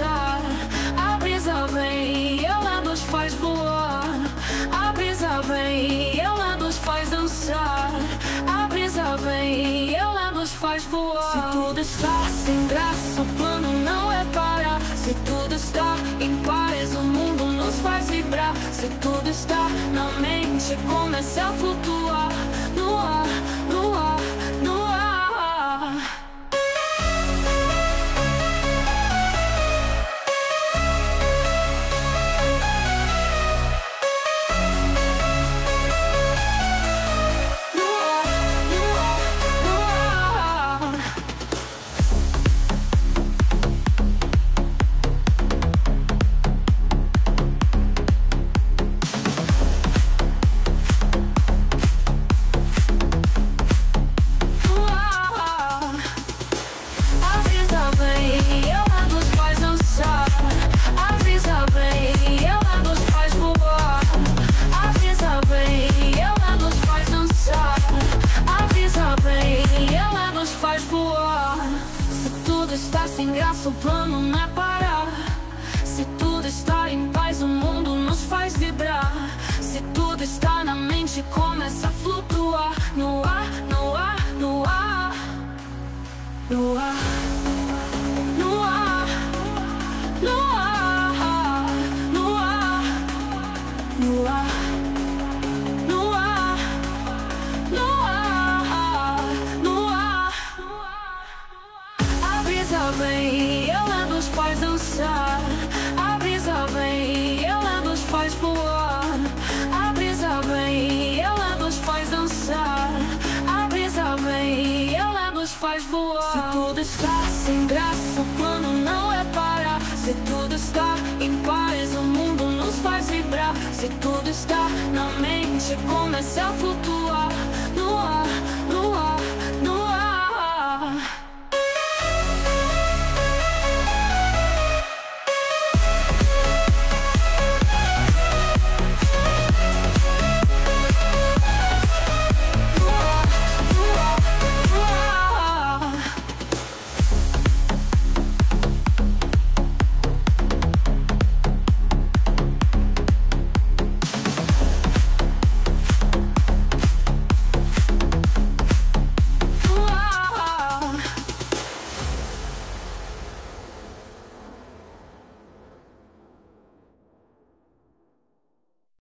dançar. A brisa vem, ela nos faz voar. A brisa vem, ela nos faz dançar. A brisa vem, ela nos faz voar. Se tudo está sem graça, o plano não é parar. Se tudo está em paz, o mundo nos faz vibrar. Se tudo está na mente, começa a flutuar no ar, no ar, no ar. O plano não é parar. Se tudo está em paz, o mundo nos faz vibrar. Se tudo está na mente, começa a flutuar no ar, no ar, no ar, no ar, no ar, no ar, no ar, no ar, no ar, no ar, no ar. A brisa vem, ela nos faz dançar. A brisa vem, ela nos faz voar. A brisa vem, ela nos faz dançar. A brisa vem, ela nos faz voar. Se tudo está sem graça, o plano não é parar. Se tudo está em paz, o mundo nos faz vibrar. Se tudo está na mente, começa a flutuar